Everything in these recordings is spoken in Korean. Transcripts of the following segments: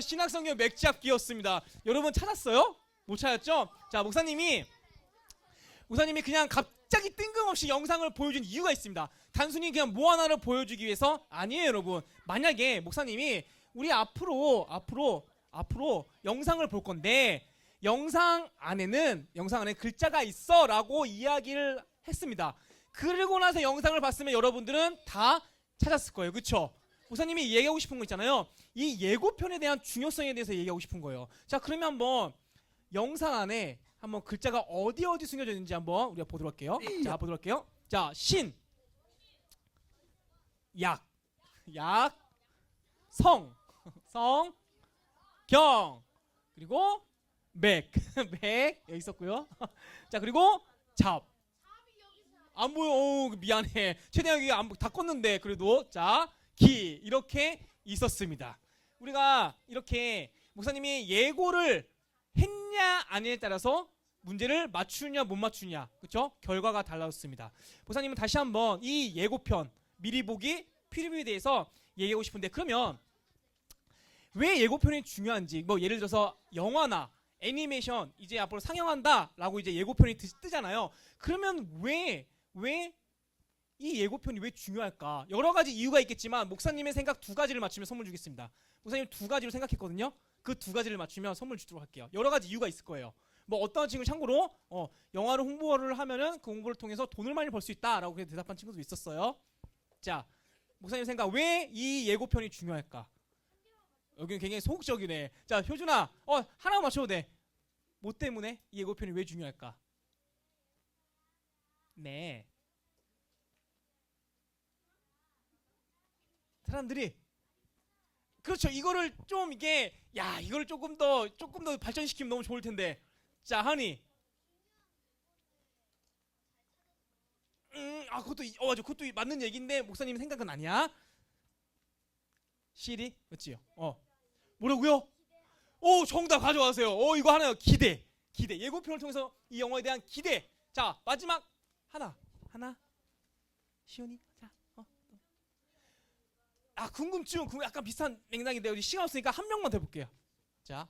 신학성경 맥잡기였습니다. 여러분 찾았어요? 못 찾았죠? 자, 목사님이 그냥 갑자기 뜬금없이 영상을 보여준 이유가 있습니다. 단순히 그냥 뭐 하나를 보여주기 위해서 아니에요, 여러분. 만약에 목사님이 우리 앞으로 영상을 볼 건데 영상 안에 글자가 있어라고 이야기를 했습니다. 그러고 나서 영상을 봤으면 여러분들은 다 찾았을 거예요, 그렇죠? 목사님이 얘기하고 싶은 거 있잖아요. 이 예고편에 대한 중요성에 대해서 얘기하고 싶은 거예요. 자, 그러면 한번 영상 안에 한번 글자가 어디 숨겨져 있는지 한번 우리가 보도록 할게요. 자, 보도록 할게요. 자, 신, 약, 성, 경, 그리고 맥 여기 있었고요. 자, 그리고 잡. 안 보여. 미안해. 최대한 여기 다 껐는데 그래도 자, 기 이렇게 있었습니다. 우리가 이렇게 목사님이 예고를 했냐 아니냐에 따라서 문제를 맞추냐 못 맞추냐, 그렇죠? 결과가 달라졌습니다. 목사님은 다시 한번 이 예고편 미리 보기 프리뷰에 대해서 얘기하고 싶은데, 그러면 왜 예고편이 중요한지, 뭐 예를 들어서 영화나 애니메이션 이제 앞으로 상영한다라고 이제 예고편이 뜨잖아요. 그러면 왜 이 예고편이 왜 중요할까? 여러 가지 이유가 있겠지만 목사님의 생각 두 가지를 맞추면 선물 주겠습니다. 목사님 두 가지로 생각했거든요. 그 두 가지를 맞추면 선물 주도록 할게요. 여러 가지 이유가 있을 거예요. 뭐 어떤 친구 참고로 영화를 홍보를 하면은 그 홍보를 통해서 돈을 많이 벌 수 있다라고 대답한 친구도 있었어요. 자, 목사님 생각 왜 이 예고편이 중요할까? 여기는 굉장히 소극적이네. 자, 효준아, 하나 맞춰도 돼. 뭐 때문에 이 예고편이 왜 중요할까? 네. 사람들이 그렇죠. 이거를 좀 이거를 조금 더 발전시키면 너무 좋을 텐데. 자, 하니. 그것도 맞아. 그것도 맞는 얘기인데 목사님 생각은 아니야. 시리 맞지요? 뭐라고요? 정답 가져가세요. 이거 하나요. 기대. 예고편을 통해서 이 영화에 대한 기대. 자, 마지막 하나. 시온이. 자, 궁금증 약간 비슷한 맥락인데 우리 시간 없으니까 한 명만 더 해볼게요. 자,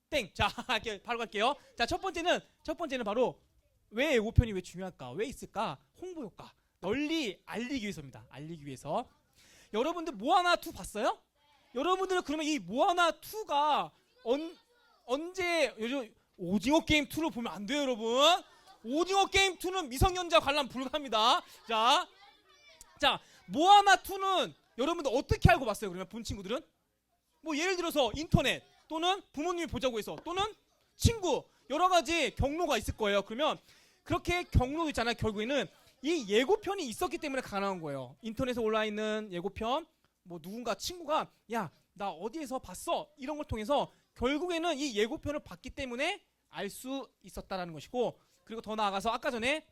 땡. 자, 바로 갈게요. 자, 첫 번째는 바로 왜 예고편이 왜 중요할까? 왜 있을까? 홍보 효과. 널리 알리기 위해서입니다. 알리기 위해서. 여러분들 모아나 2 봤어요? 여러분들은 그러면 이 모아나 2가 언제 요즘 오징어 게임 2로 보면 안 돼요, 여러분. 오징어 게임 2는 미성년자 관람 불가합니다. 자, 모아나 2는 여러분들 어떻게 알고 봤어요? 그러면 본 친구들은 뭐 예를 들어서 인터넷 또는 부모님이 보자고 해서 또는 친구 여러 가지 경로가 있을 거예요. 그러면 그렇게 경로도 있잖아요. 결국에는 이 예고편이 있었기 때문에 가능한 거예요. 인터넷에 올라 있는 예고편, 뭐 누군가 친구가 야, 나 어디에서 봤어? 이런 걸 통해서 결국에는 이 예고편을 봤기 때문에 알 수 있었다라는 것이고, 그리고 더 나아가서 아까 전에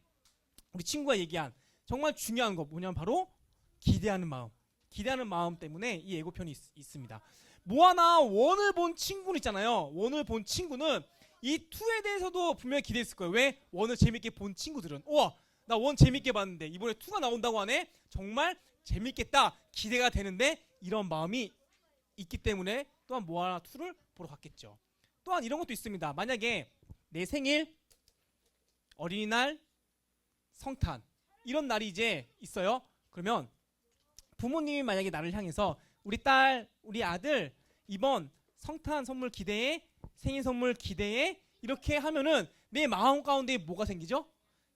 우리 친구가 얘기한 정말 중요한 거 뭐냐면 바로 기대하는 마음 때문에 이 예고편이 있습니다. 모아나 1을 본 친구는 있잖아요. 1을 본 친구는 이 2에 대해서도 분명히 기대했을 거예요. 왜? 1을 재밌게 본 친구들은 우와, 나 1 재밌게 봤는데 이번에 2가 나온다고 하네. 정말 재밌겠다. 기대가 되는데 이런 마음이 있기 때문에 또한 모아나 2를 보러 갔겠죠. 또한 이런 것도 있습니다. 만약에 내 생일, 어린이날, 성탄 이런 날이 이제 있어요. 그러면 부모님이 만약에 나를 향해서 우리 딸, 우리 아들 이번 성탄 선물 기대해, 생일 선물 기대해 이렇게 하면은 내 마음 가운데 뭐가 생기죠?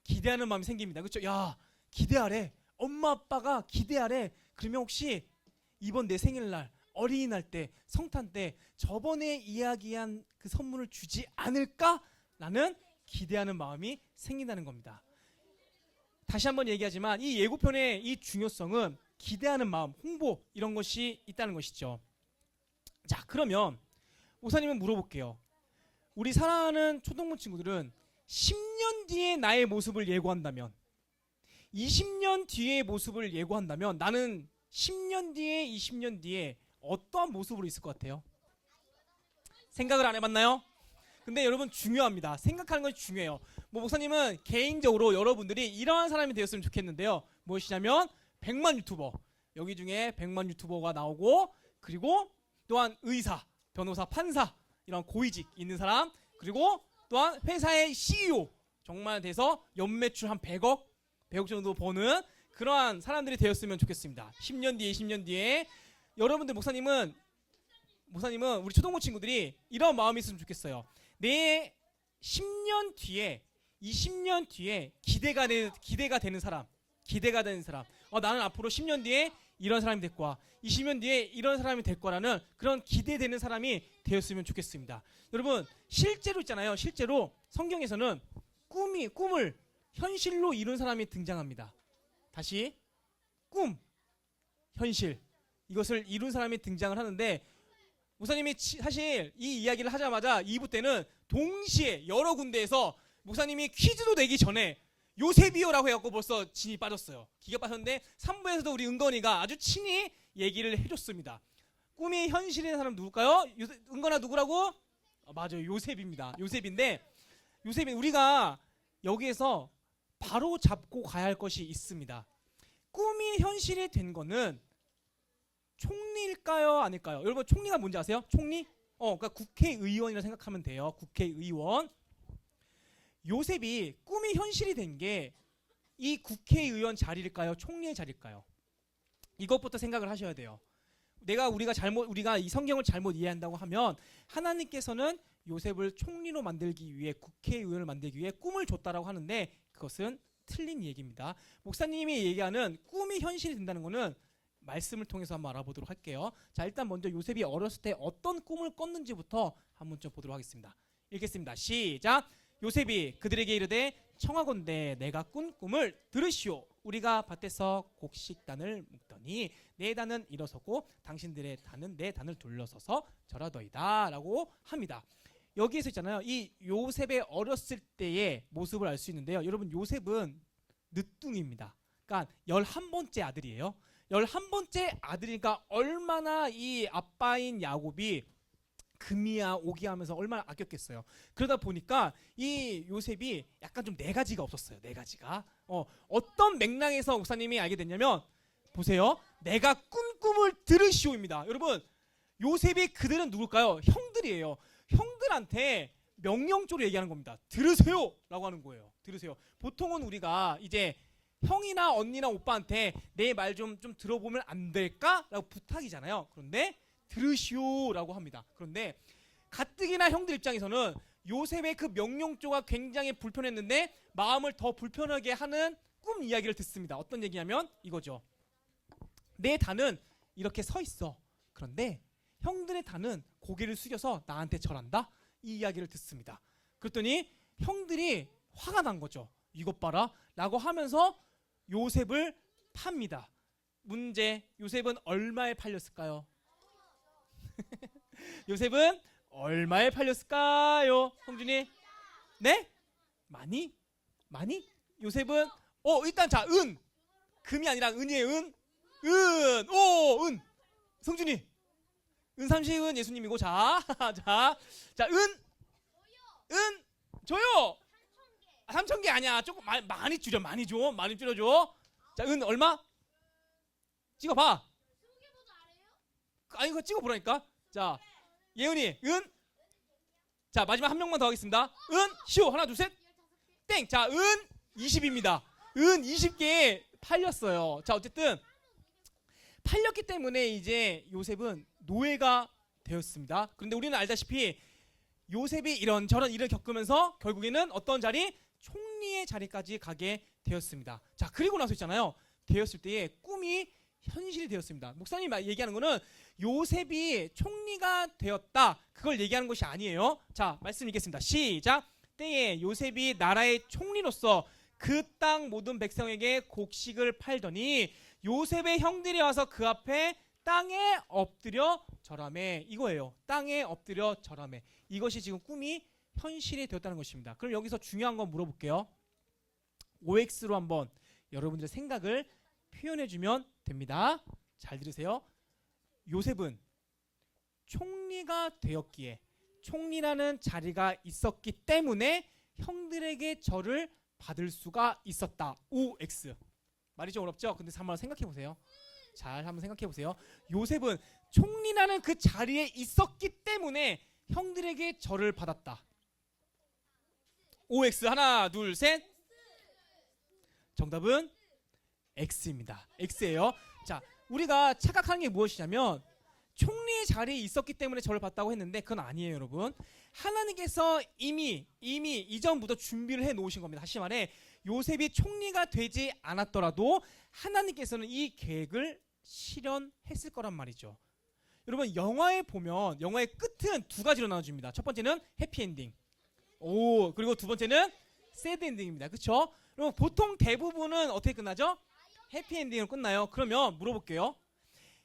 기대하는 마음이 생깁니다. 그렇죠? 야, 기대하래. 엄마 아빠가 기대하래. 그러면 혹시 이번 내 생일날, 어린이날 때, 성탄 때 저번에 이야기한 그 선물을 주지 않을까? 라는 기대하는 마음이 생긴다는 겁니다. 다시 한번 얘기하지만 이 예고편의 이 중요성은 기대하는 마음, 홍보 이런 것이 있다는 것이죠. 자, 그러면 목사님은 물어볼게요. 우리 사랑하는 초등부 친구들은 10년 뒤에 나의 모습을 예고한다면, 20년 뒤의 모습을 예고한다면 나는 10년 뒤에, 20년 뒤에 어떠한 모습으로 있을 것 같아요? 생각을 안 해봤나요? 근데 여러분 중요합니다. 생각하는 건 중요해요. 목사님은 개인적으로 여러분들이 이러한 사람이 되었으면 좋겠는데요. 무엇이냐면 100만 유튜버, 여기 중에 100만 유튜버가 나오고, 그리고 또한 의사, 변호사, 판사 이런 고위직 있는 사람, 그리고 또한 회사의 CEO 정말 돼서 연매출 한 100억 정도 버는 그러한 사람들이 되었으면 좋겠습니다. 10년 뒤에, 20년 뒤에 여러분들 목사님은 우리 초등부 친구들이 이런 마음이 있으면 좋겠어요. 내 10년 뒤에, 20년 뒤에 기대가 되는 사람. 나는 앞으로 10년 뒤에 이런 사람이 될 거야. 20년 뒤에 이런 사람이 될 거라는 그런 기대되는 사람이 되었으면 좋겠습니다. 여러분, 실제로 있잖아요. 실제로 성경에서는 꿈을 현실로 이룬 사람이 등장합니다. 다시 꿈, 현실 이것을 이룬 사람이 등장을 하는데, 목사님이 사실 이 이야기를 하자마자 2부 때는 동시에 여러 군데에서 목사님이 퀴즈도 내기 전에 요셉이요라고 해갖고 벌써 진이 빠졌어요. 기가 빠졌는데 3부에서도 우리 은건이가 아주 친히 얘기를 해줬습니다. 꿈이 현실인 사람 누굴까요? 은건아 누구라고? 맞아요, 요셉입니다. 요셉인데 우리가 여기에서 바로 잡고 가야 할 것이 있습니다. 꿈이 현실이 된 거는 총리일까요? 아닐까요? 여러분 총리가 뭔지 아세요? 총리? 그러니까 국회의원이라 생각하면 돼요. 국회의원. 요셉이 꿈이 현실이 된 게 이 국회의원 자리일까요? 총리의 자리일까요? 이것부터 생각을 하셔야 돼요. 우리가 이 성경을 잘못 이해한다고 하면 하나님께서는 요셉을 총리로 만들기 위해, 국회의원을 만들기 위해 꿈을 줬다라고 하는데 그것은 틀린 얘기입니다. 목사님이 얘기하는 꿈이 현실이 된다는 것은 말씀을 통해서 한번 알아보도록 할게요. 자, 일단 먼저 요셉이 어렸을 때 어떤 꿈을 꿨는지부터 한번 좀 보도록 하겠습니다. 읽겠습니다. 시작. 요셉이 그들에게 이르되 청하건대 내가 꾼 꿈을 들으시오. 우리가 밭에서 곡식단을 묶더니 내 단은 일어서고 당신들의 단은 내 단을 둘러서서 절하더이다 라고 합니다. 여기에서 있잖아요. 이 요셉의 어렸을 때의 모습을 알 수 있는데요. 여러분, 요셉은 늦둥이입니다. 그러니까 11번째 아들이에요. 11번째 아들이니까 얼마나 이 아빠인 야곱이 금이야 오기야 하면서 얼마나 아꼈겠어요. 그러다 보니까 이 요셉이 약간 좀 네 가지가 없었어요. 네 가지가. 어떤 맥락에서 목사님이 알게 됐냐면, 보세요. 내가 꾼 꿈을 들으시오입니다. 여러분, 요셉이 그들은 누굴까요? 형들이에요. 형들한테 명령조로 얘기하는 겁니다. 들으세요 라고 하는 거예요. 들으세요. 보통은 우리가 이제 형이나 언니나 오빠한테 내 말 좀 들어보면 안 될까? 라고 부탁이잖아요. 그런데 들으시오 라고 합니다. 그런데 가뜩이나 형들 입장에서는 요셉의 그 명령조가 굉장히 불편했는데 마음을 더 불편하게 하는 꿈 이야기를 듣습니다. 어떤 얘기냐면 이거죠. 내 단은 이렇게 서 있어. 그런데 형들의 단은 고개를 숙여서 나한테 절한다. 이 이야기를 듣습니다. 그랬더니 형들이 화가 난 거죠. 이것 봐라 라고 하면서 요셉을 팝니다. 문제, 요셉은 얼마에 팔렸을까요? 요셉은 얼마에 팔렸을까요? 홍준이? 네? 많이? 요셉은 일단 자, 금이 아니라 은이에요. 은. 성준이. 은삼시은 예수님이고 자, 은 줘요. 3,000개 아니야. 조금 많이 줄여. 많이 줄여줘. 자, 은 얼마? 찍어봐. 아니, 그거 찍어보라니까. 자, 예은이, 은. 자, 마지막 한 명만 더 하겠습니다. 쇼. 하나, 둘, 셋. 땡. 자, 20입니다. 20개 팔렸어요. 자, 어쨌든 팔렸기 때문에 이제 요셉은 노예가 되었습니다. 그런데 우리는 알다시피 요셉이 이런저런 일을 겪으면서 결국에는 어떤 자리? 총리의 자리까지 가게 되었습니다. 자, 그리고 나서 있잖아요. 되었을 때의 꿈이 현실이 되었습니다. 목사님 얘기하는 거는 요셉이 총리가 되었다, 그걸 얘기하는 것이 아니에요. 자, 말씀 읽겠습니다. 시작. 때에 요셉이 나라의 총리로서 그 땅 모든 백성에게 곡식을 팔더니 요셉의 형들이 와서 그 앞에 땅에 엎드려 절하매. 이거예요. 땅에 엎드려 절하매. 이것이 지금 꿈이 현실이 되었다는 것입니다. 그럼 여기서 중요한 건 물어볼게요. OX로 한번 여러분들의 생각을 표현해주면 됩니다. 잘 들으세요. 요셉은 총리가 되었기에, 총리라는 자리가 있었기 때문에 형들에게 절을 받을 수가 있었다. OX. 말이 좀 어렵죠? 근데 한번 생각해 보세요. 잘 한번 생각해 보세요. 요셉은 총리라는 그 자리에 있었기 때문에 형들에게 절을 받았다. OX. 하나, 둘, 셋. 정답은 X입니다. X예요. 자, 우리가 착각하는 게 무엇이냐면 총리의 자리에 있었기 때문에 절을 받았다고 했는데 그건 아니에요, 여러분. 하나님께서 이미 이전부터 준비를 해 놓으신 겁니다. 다시 말해 요셉이 총리가 되지 않았더라도 하나님께서는 이 계획을 실현했을 거란 말이죠. 여러분, 영화에 보면 영화의 끝은 두 가지로 나눠집니다. 첫 번째는 해피엔딩. 그리고 두 번째는 새드엔딩입니다. 그렇죠? 그럼 보통 대부분은 어떻게 끝나죠? 해피엔딩으로 끝나요. 그러면 물어볼게요.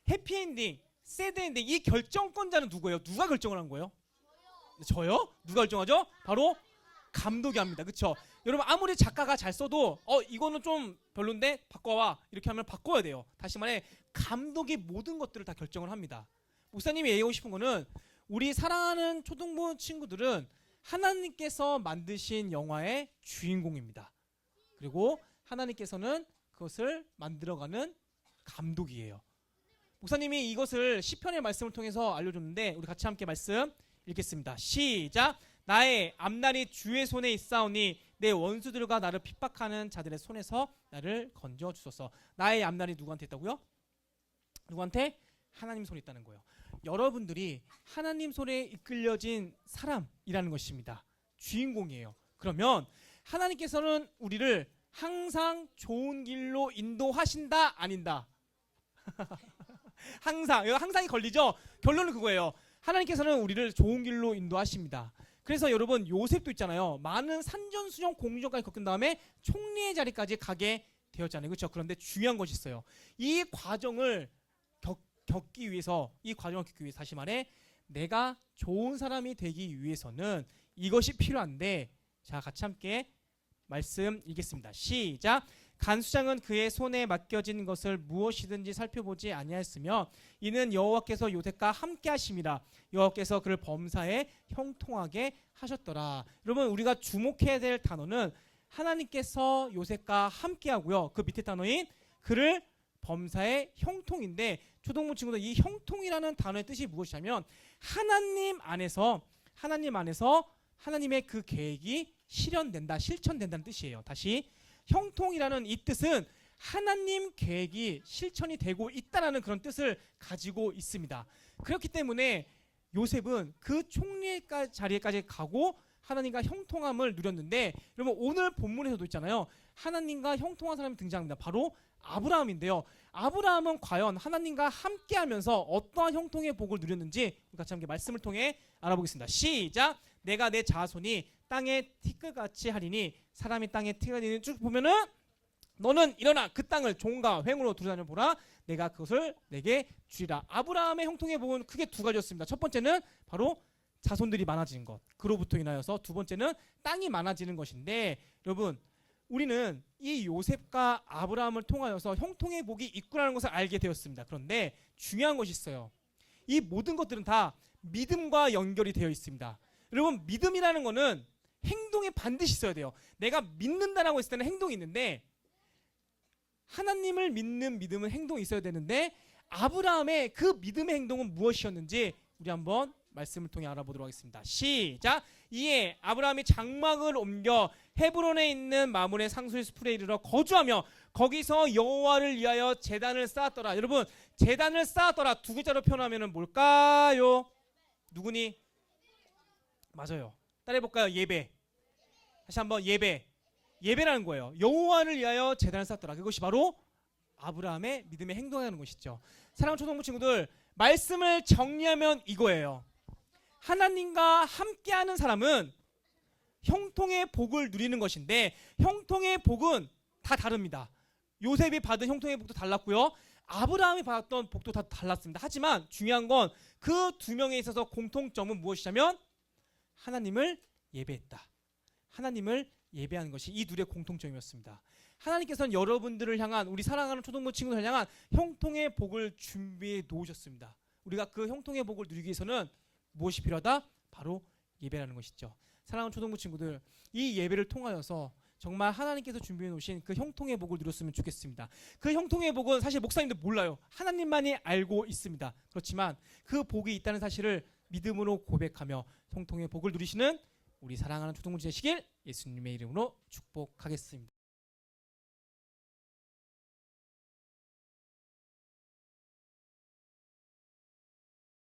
해피엔딩, 새드엔딩, 이 결정권자는 누구예요? 누가 결정을 한 거예요? 저요? 누가 결정하죠? 바로 감독이 합니다. 그렇죠? 여러분, 아무리 작가가 잘 써도 이거는 좀 별론데 바꿔와 이렇게 하면 바꿔야 돼요. 다시 말해 감독이 모든 것들을 다 결정을 합니다. 목사님이 얘기하고 싶은 거는 우리 사랑하는 초등부 친구들은 하나님께서 만드신 영화의 주인공입니다. 그리고 하나님께서는 그것을 만들어가는 감독이에요. 목사님이 이것을 시편의 말씀을 통해서 알려줬는데 우리 같이 함께 말씀 읽겠습니다. 시작. 나의 앞날이 주의 손에 있사오니 내 원수들과 나를 핍박하는 자들의 손에서 나를 건져 주소서. 나의 앞날이 누구한테 있다고요? 누구한테? 하나님 손에 있다는 거예요. 여러분들이 하나님 손에 이끌려진 사람이라는 것입니다. 주인공이에요. 그러면 하나님께서는 우리를 항상 좋은 길로 인도하신다, 아닌다? 항상이 걸리죠? 결론은 그거예요. 하나님께서는 우리를 좋은 길로 인도하십니다. 그래서 여러분, 요셉도 있잖아요. 많은 산전수전 공정까지 겪은 다음에 총리의 자리까지 가게 되었잖아요. 그렇죠? 그런데 중요한 것이 있어요. 이 과정을 겪기 위해서 다시 말해 내가 좋은 사람이 되기 위해서는 이것이 필요한데, 자, 같이 함께 말씀 읽겠습니다. 시작. 간수장은 그의 손에 맡겨진 것을 무엇이든지 살펴보지 아니하였으며 이는 여호와께서 요셉과 함께 하심이라. 여호와께서 그를 범사에 형통하게 하셨더라. 여러분, 우리가 주목해야 될 단어는 하나님께서 요셉과 함께 하고요. 그 밑에 단어인 그를 범사에 형통인데, 초등부 친구들, 이 형통이라는 단어의 뜻이 무엇이냐면 하나님 안에서 하나님의 그 계획이 실현된다, 실천된다는 뜻이에요. 다시, 형통이라는 이 뜻은 하나님 계획이 실천이 되고 있다라는 그런 뜻을 가지고 있습니다. 그렇기 때문에 요셉은 그 총리의 자리에까지 가고 하나님과 형통함을 누렸는데, 여러분, 오늘 본문에서도 있잖아요. 하나님과 형통한 사람이 등장합니다. 바로 아브라함인데요. 아브라함은 과연 하나님과 함께하면서 어떠한 형통의 복을 누렸는지 같이 함께 말씀을 통해 알아보겠습니다. 시작. 내가 내 자손이 땅의 티끌같이 하리니 사람이 땅의 티끌같이 쭉 보면은 너는 일어나 그 땅을 종과 횡으로 두루다녀 보라. 내가 그것을 내게 주리라. 아브라함의 형통의 복은 크게 두 가지였습니다. 첫 번째는 바로 자손들이 많아지는 것, 그로부터 인하여서 두 번째는 땅이 많아지는 것인데, 여러분, 우리는 이 요셉과 아브라함을 통하여서 형통의 복이 있구나라는 것을 알게 되었습니다. 그런데 중요한 것이 있어요. 이 모든 것들은 다 믿음과 연결이 되어 있습니다. 여러분, 믿음이라는 거는 행동에 반드시 있어야 돼요. 내가 믿는다라고 했을 때는 행동이 있는데, 하나님을 믿는 믿음은 행동이 있어야 되는데, 아브라함의 그 믿음의 행동은 무엇이었는지 우리 한번 말씀을 통해 알아보도록 하겠습니다. 시작. 이에 아브라함이 장막을 옮겨 헤브론에 있는 마므레 상수리 숲에 이르러 거주하며 거기서 여호와를 위하여 제단을 쌓았더라. 여러분, 제단을 쌓았더라 두 글자로 표현하면 뭘까요? 누구니? 맞아요. 따라해볼까요? 예배. 다시 한번 예배라는 거예요. 여호와를 위하여 제단을 쌓았더라. 그것이 바로 아브라함의 믿음의 행동이라는 것이죠. 사랑하는 초등부 친구들, 말씀을 정리하면 이거예요. 하나님과 함께하는 사람은 형통의 복을 누리는 것인데 형통의 복은 다 다릅니다. 요셉이 받은 형통의 복도 달랐고요. 아브라함이 받았던 복도 다 달랐습니다. 하지만 중요한 건 그 두 명에 있어서 공통점은 무엇이냐면 하나님을 예배했다. 하나님을 예배하는 것이 이 둘의 공통점이었습니다. 하나님께서는 여러분들을 향한 우리 사랑하는 초등부 친구들을 향한 형통의 복을 준비해 놓으셨습니다. 우리가 그 형통의 복을 누리기 위해서는 무엇이 필요하다? 바로 예배라는 것이죠. 사랑하는 초등부 친구들, 이 예배를 통하여서 정말 하나님께서 준비해 놓으신 그 형통의 복을 누렸으면 좋겠습니다. 그 형통의 복은 사실 목사님도 몰라요. 하나님만이 알고 있습니다. 그렇지만 그 복이 있다는 사실을 믿음으로 고백하며 형통의 복을 누리시는 우리 사랑하는 초등부 되시길 예수님의 이름으로 축복하겠습니다.